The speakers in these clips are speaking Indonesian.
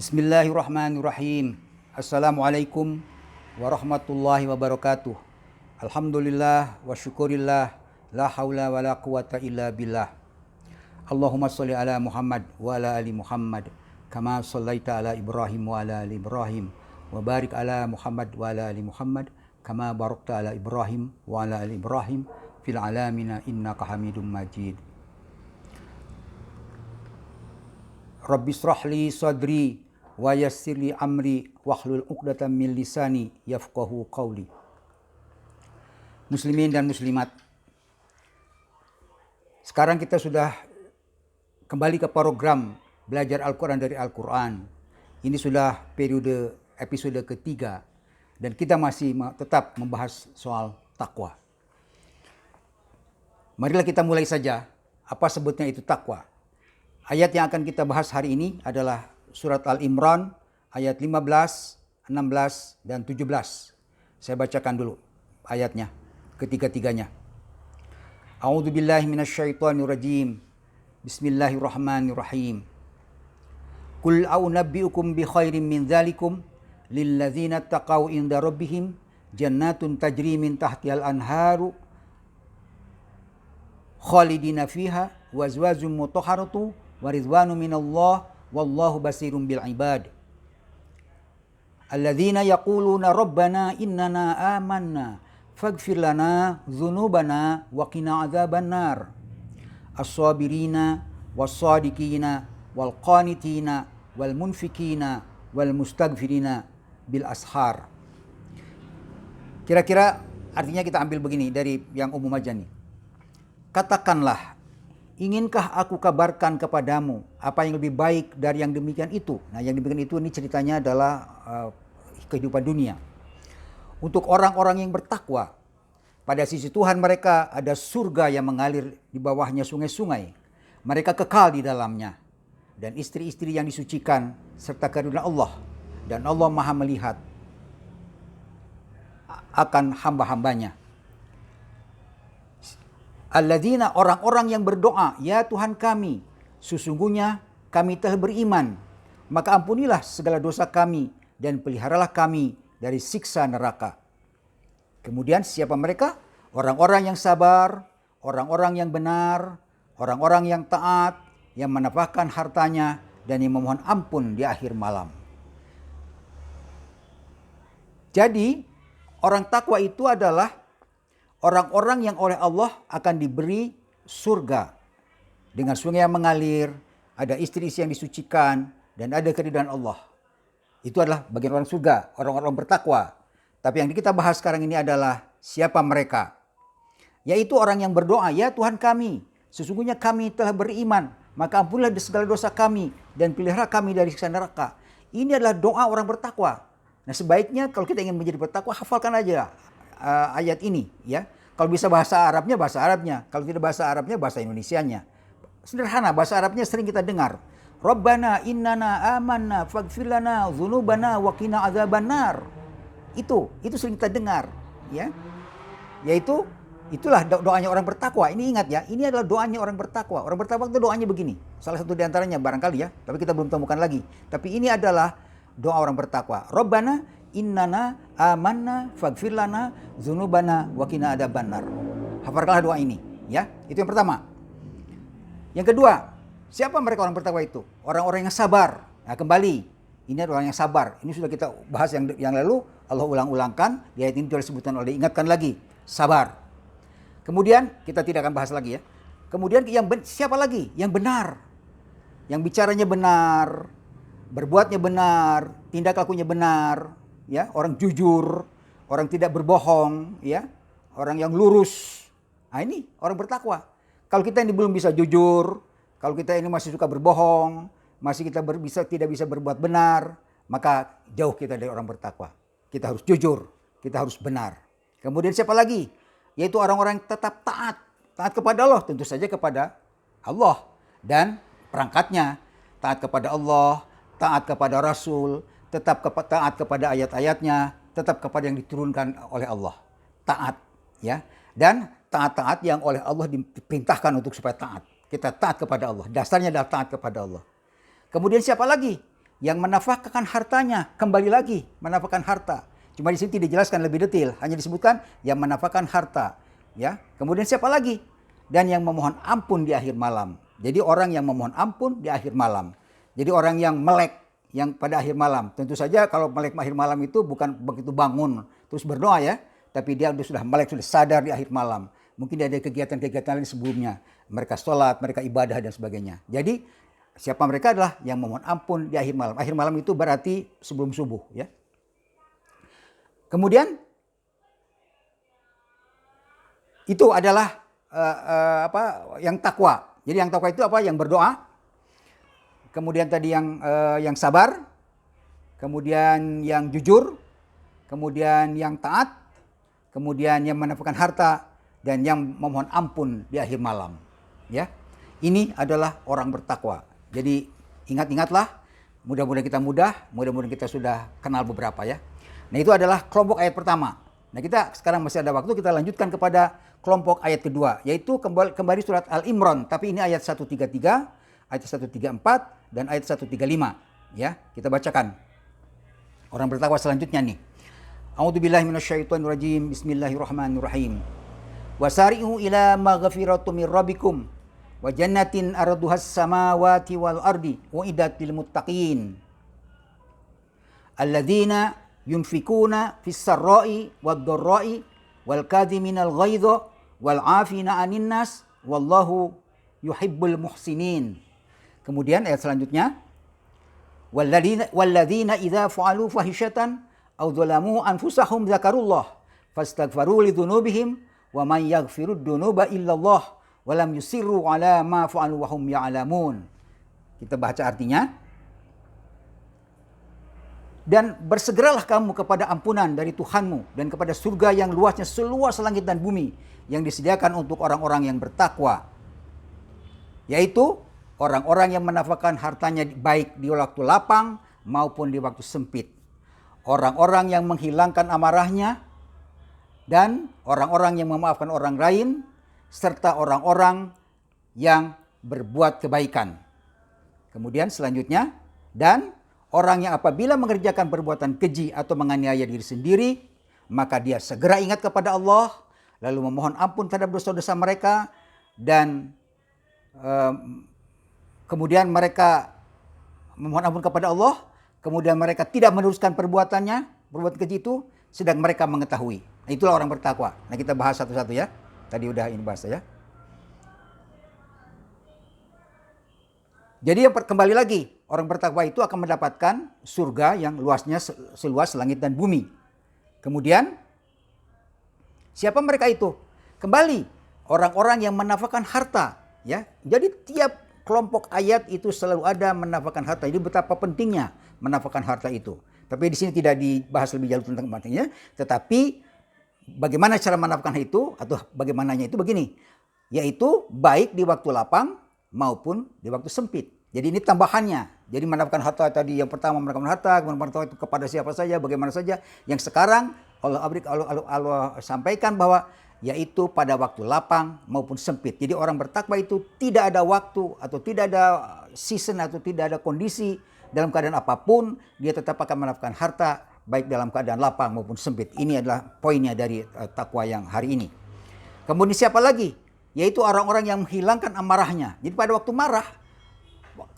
Bismillahirrahmanirrahim. Assalamualaikum warahmatullahi wabarakatuh. Alhamdulillah wa syukurillah. La haula wa la quwata illa billah. Allahumma salli ala Muhammad wa ala ali Muhammad. Kama sallaita ala Ibrahim wa ala ali Ibrahim. Wa barik ala Muhammad wa ala ali Muhammad. Kama barakta ala Ibrahim wa ala ali Ibrahim. Fil alamina innaka hamidum majid. Rabbi shrahli sadri wa yassirli amri wahlul 'uqdatam min lisani yafqahu qawli. Muslimin dan muslimat, sekarang kita sudah kembali ke program belajar Al-Quran dari Al-Quran. Ini sudah periode episode ketiga dan kita masih tetap membahas soal takwa. Marilah kita mulai saja. Apa sebutnya itu takwa? Ayat yang akan kita bahas hari ini adalah surat Al-Imran ayat 15, 16, dan 17. Saya bacakan dulu ayatnya, ketiga-tiganya. A'udzubillahi minasyaitonirrajim. Bismillahirrahmanirrahim. Qul a'unabbi'ukum bi khairin min dzalikum lilladzina taqaw inda rabbihim jannatun tajri min tahtihal anharu khalidina fiha wa azwajum mutahharatu wa ridwanu minallah wallahu basirum bil ibad. Alladzina yaquluna rabbana innana amanna faghfir lana dzunubana wa qina adzabannar. As-sabirina was-sadiqina wal qanitina wal munfikina wal mustaghfirina bil ashar. Kira-kira artinya kita ambil begini dari yang umum aja nih. Katakanlah, inginkah aku kabarkan kepadamu apa yang lebih baik dari yang demikian itu? Nah, yang demikian itu ini ceritanya adalah kehidupan dunia. Untuk orang-orang yang bertakwa, pada sisi Tuhan mereka ada surga yang mengalir di bawahnya sungai-sungai. Mereka kekal di dalamnya. Dan istri-istri yang disucikan serta karunia Allah. Dan Allah Maha melihat akan hamba-hambanya. Alladzina, orang-orang yang berdoa, ya Tuhan kami, sesungguhnya kami telah beriman, maka ampunilah segala dosa kami dan peliharalah kami dari siksa neraka. Kemudian siapa mereka? Orang-orang yang sabar, orang-orang yang benar, orang-orang yang taat, yang menafkahkan hartanya dan yang memohon ampun di akhir malam. Jadi orang takwa itu adalah orang-orang yang oleh Allah akan diberi surga dengan sungai yang mengalir, ada istri-istri yang disucikan, dan ada keridhaan Allah. Itu adalah bagian orang surga, orang-orang bertakwa. Tapi yang kita bahas sekarang ini adalah siapa mereka? Yaitu orang yang berdoa, ya Tuhan kami, sesungguhnya kami telah beriman, maka ampunilah segala dosa kami dan pelihara kami dari siksa neraka. Ini adalah doa orang bertakwa. Nah, sebaiknya kalau kita ingin menjadi bertakwa, hafalkan aja ayat ini, ya. Kalau bisa bahasa Arabnya, kalau tidak bahasa Arabnya, bahasa Indonesianya. Sederhana, bahasa Arabnya sering kita dengar. Rabbana innana amanna faghfir lana dzunubana wa qina adzabannar. Itu sering kita dengar, ya. Yaitu itulah doanya orang bertakwa. Ini ingat ya, ini adalah doanya orang bertakwa. Orang bertakwa itu doanya begini. Salah satu di antaranya barangkali ya, tapi kita belum temukan lagi. Tapi ini adalah doa orang bertakwa. Rabbana innana amanna faghfir lana dzunubana wa qina adzabannar. Hafalkanlah doa ini, ya. Itu yang pertama. Yang kedua, siapa mereka orang bertakwa itu? Orang-orang yang sabar. Nah, kembali, ini adalah orang yang sabar. Ini sudah kita bahas yang lalu, Allah ulang-ulangkan, di ayat ini sudah disebutkan oleh, ingatkan lagi, sabar. Kemudian kita tidak akan bahas lagi ya. Kemudian siapa lagi? Yang benar. Yang bicaranya benar, berbuatnya benar, tindak lakunya benar, ya, orang jujur, orang tidak berbohong, ya, orang yang lurus. Nah, ini orang bertakwa. Kalau kita ini belum bisa jujur, kalau kita ini masih suka berbohong, masih kita tidak bisa berbuat benar, maka jauh kita dari orang bertakwa. Kita harus jujur, kita harus benar. Kemudian siapa lagi? Yaitu orang-orang yang tetap taat kepada Allah, tentu saja kepada Allah dan perangkatnya, taat kepada Allah, taat kepada Rasul, tetap taat kepada ayat-ayatnya, tetap kepada yang diturunkan oleh Allah. Taat, ya. Dan taat-taat yang oleh Allah diperintahkan untuk supaya taat. Kita taat kepada Allah. Dasarnya adalah taat kepada Allah. Kemudian siapa lagi? yang menafkahkan hartanya, kembali lagi menafkahkan harta. Cuma di sini tidak dijelaskan lebih detail, hanya disebutkan yang menafkahkan harta, ya. Kemudian siapa lagi? Dan yang memohon ampun di akhir malam. Jadi orang yang memohon ampun di akhir malam. Jadi orang yang melek yang pada akhir malam. Tentu saja kalau melek akhir malam itu bukan begitu bangun terus berdoa ya, tapi dia sudah melek, sudah sadar di akhir malam. Mungkin dia ada kegiatan-kegiatan lain sebelumnya. Mereka sholat, mereka ibadah dan sebagainya. Jadi siapa mereka adalah yang memohon ampun di akhir malam. Akhir malam itu berarti sebelum subuh ya. Kemudian itu adalah yang takwa. Jadi yang takwa itu apa? Yang berdoa. Kemudian tadi yang sabar. Kemudian yang jujur. Kemudian yang taat. Kemudian yang menafkahkan harta dan yang memohon ampun di akhir malam. Ya. Ini adalah orang bertakwa. Jadi ingat-ingatlah, mudah-mudahan kita mudah-mudahan kita sudah kenal beberapa ya. Nah, itu adalah kelompok ayat pertama. Nah, kita sekarang masih ada waktu, kita lanjutkan kepada kelompok ayat kedua, yaitu kembali surat Al-Imran, tapi ini ayat 133, ayat 134 dan ayat 135 ya. Kita bacakan. Orang bertakwa selanjutnya nih. A'udzubillahi minasyaitonirrajim. Bismillahirrahmanirrahim. Wasari'u ila maghfiratin mir rabbikum wa jannatin arduhas samawati wal ardi uiddat lil muttaqin. Alladzina yunfikuna fis sarra'i wad dharra'i wal kadhiminal ghaidha wal 'afina 'anil nas wallahu yuhibbul muhsinin. Kemudian ayat selanjutnya, walladzina idza fa'alu fahishatan aw dzalamu anfusahum dzakarullah fastaghfiru lidzunubihim wa man yaghfirud dzunuba illallah wa lam yusirru 'ala ma fa'alu wa hum ya'lamun. Kita baca artinya. Dan bersegeralah kamu kepada ampunan dari Tuhanmu dan kepada surga yang luasnya seluas langit dan bumi yang disediakan untuk orang-orang yang bertakwa, yaitu orang-orang yang menafkahkan hartanya baik di waktu lapang maupun di waktu sempit, orang-orang yang menghilangkan amarahnya dan orang-orang yang memaafkan orang lain, serta orang-orang yang berbuat kebaikan. Kemudian selanjutnya, dan orang yang apabila mengerjakan perbuatan keji atau menganiaya diri sendiri, maka dia segera ingat kepada Allah, lalu memohon ampun terhadap dosa-dosa mereka, dan kemudian mereka memohon ampun kepada Allah, kemudian mereka tidak meneruskan perbuatan keji itu, sedang mereka mengetahui. Nah, itulah orang bertakwa. Nah, kita bahas satu-satu ya. Tadi udah ini bahas ya. Jadi kembali lagi, orang bertakwa itu akan mendapatkan surga yang luasnya seluas langit dan bumi. Kemudian, siapa mereka itu? Kembali, orang-orang yang menafkahkan harta. Ya, jadi tiap kelompok ayat itu selalu ada menafkahkan harta. Jadi betapa pentingnya menafkahkan harta itu. Tapi di sini tidak dibahas lebih jauh tentang pentingnya. Tetapi bagaimana cara menafkahkan itu atau bagaimananya itu begini, yaitu baik di waktu lapang maupun di waktu sempit. Jadi ini tambahannya. Jadi menafkahkan harta tadi yang pertama menafkahkan harta, kemudian harta itu kepada siapa saja, bagaimana saja. Yang sekarang Allah sampaikan bahwa yaitu pada waktu lapang maupun sempit. Jadi orang bertakwa itu tidak ada waktu atau tidak ada season atau tidak ada kondisi, dalam keadaan apapun dia tetap akan menafkahkan harta baik dalam keadaan lapang maupun sempit. Ini adalah poinnya dari takwa yang hari ini. Kemudian siapa lagi? Yaitu orang-orang yang menghilangkan amarahnya. Jadi pada waktu marah,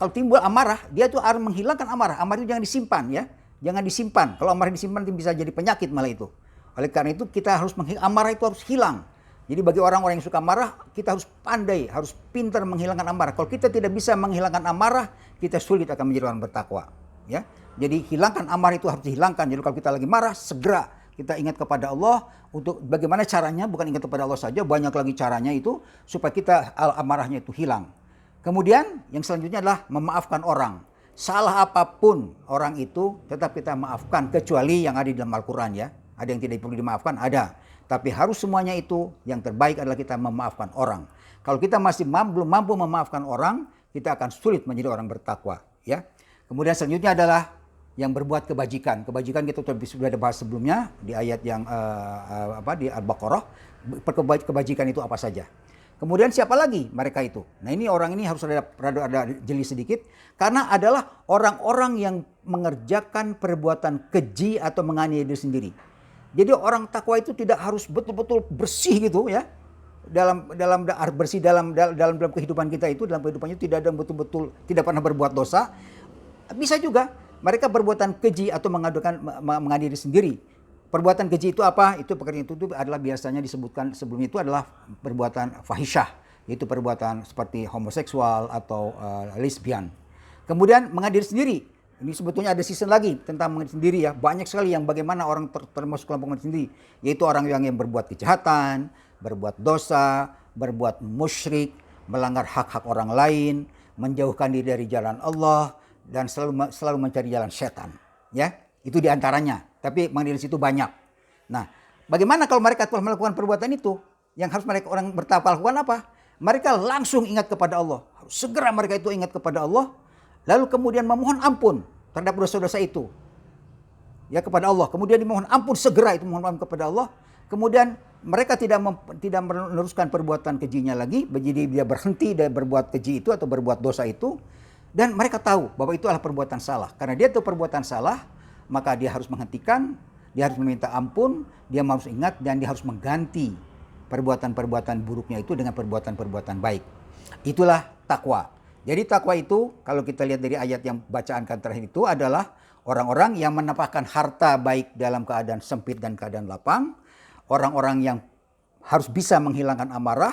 kalau timbul amarah, dia tuh harus menghilangkan amarah. Amarah itu jangan disimpan ya. Jangan disimpan. Kalau amarah disimpan itu bisa jadi penyakit malah itu. Oleh karena itu kita harus amarah itu harus hilang. Jadi bagi orang-orang yang suka marah, kita harus pandai, harus pintar menghilangkan amarah. Kalau kita tidak bisa menghilangkan amarah, kita sulit akan menjadi orang bertakwa. Ya. Jadi hilangkan amarah itu harus dihilangkan. Jadi kalau kita lagi marah, segera kita ingat kepada Allah untuk bagaimana caranya, bukan ingat kepada Allah saja, banyak lagi caranya itu supaya kita amarahnya itu hilang. Kemudian yang selanjutnya adalah memaafkan orang. Salah apapun orang itu tetap kita maafkan, kecuali yang ada di dalam Al-Quran ya. Ada yang tidak perlu dimaafkan, ada. Tapi harus semuanya itu yang terbaik adalah kita memaafkan orang. Kalau kita masih belum mampu memaafkan orang, kita akan sulit menjadi orang bertakwa ya. Kemudian selanjutnya adalah yang berbuat kebajikan. Kebajikan kita sudah ada bahas sebelumnya di ayat yang di Al-Baqarah. Kebajikan itu apa saja? Kemudian siapa lagi mereka itu? Nah ini orang ini harus ada jeli sedikit. Karena adalah orang-orang yang mengerjakan perbuatan keji atau menganiaya diri sendiri. Jadi orang takwa itu tidak harus betul-betul bersih gitu ya. Dalam bersih dalam kehidupan kita itu, dalam kehidupannya tidak ada betul-betul tidak pernah berbuat dosa. Bisa juga mereka berbuatan keji atau menganiaya diri sendiri. Perbuatan keji itu apa? Itu pekerjaan itu adalah biasanya disebutkan sebelum itu adalah perbuatan fahisyah, yaitu perbuatan seperti homoseksual atau lesbian. Kemudian mengadili sendiri. Ini sebetulnya ada season lagi tentang mengadili sendiri ya. Banyak sekali yang bagaimana orang termasuk kelompok mengadili sendiri, yaitu orang yang berbuat kejahatan, berbuat dosa, berbuat musyrik, melanggar hak-hak orang lain, menjauhkan diri dari jalan Allah dan selalu mencari jalan setan. Ya, itu diantaranya. Tapi mengadili situ banyak. Nah, bagaimana kalau mereka telah melakukan perbuatan itu? Yang harus mereka orang bertakwa lakukan apa? Mereka langsung ingat kepada Allah. Segera mereka itu ingat kepada Allah. Lalu kemudian memohon ampun terhadap dosa-dosa itu. Ya kepada Allah. Kemudian dimohon ampun segera itu mohon ampun kepada Allah. Kemudian mereka tidak meneruskan perbuatan kejinya lagi. Jadi dia berhenti dari berbuat keji itu atau berbuat dosa itu. Dan mereka tahu bahwa itu adalah perbuatan salah. Karena dia tahu perbuatan salah, maka dia harus menghentikan, dia harus meminta ampun, dia harus ingat dan dia harus mengganti perbuatan-perbuatan buruknya itu dengan perbuatan-perbuatan baik. Itulah takwa. Jadi takwa itu kalau kita lihat dari ayat yang bacaan terakhir itu adalah orang-orang yang menempatkan harta baik dalam keadaan sempit dan keadaan lapang, orang-orang yang harus bisa menghilangkan amarah,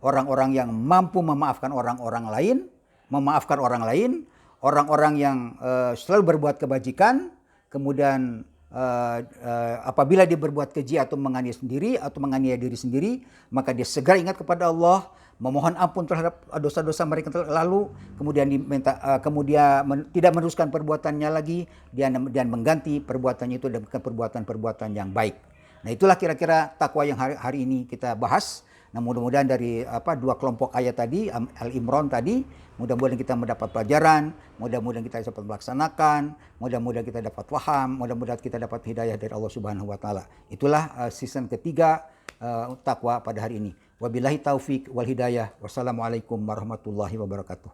orang-orang yang mampu memaafkan orang-orang lain, orang-orang yang selalu berbuat kebajikan. Kemudian apabila dia berbuat keji atau menganiaya diri sendiri, maka dia segera ingat kepada Allah, memohon ampun terhadap dosa-dosa mereka lalu, kemudian tidak meneruskan perbuatannya lagi, dan mengganti perbuatannya itu dengan perbuatan-perbuatan yang baik. Nah itulah kira-kira takwa yang hari ini kita bahas. Nah mudah-mudahan dari dua kelompok ayat tadi, Al-Imran tadi, mudah-mudahan kita mendapat pelajaran, mudah-mudahan kita dapat melaksanakan, mudah-mudahan kita dapat paham, mudah-mudahan kita dapat hidayah dari Allah Subhanahu wa taala. Itulah season ketiga takwa pada hari ini. Wabillahi taufik wal hidayah. Wassalamualaikum warahmatullahi wabarakatuh.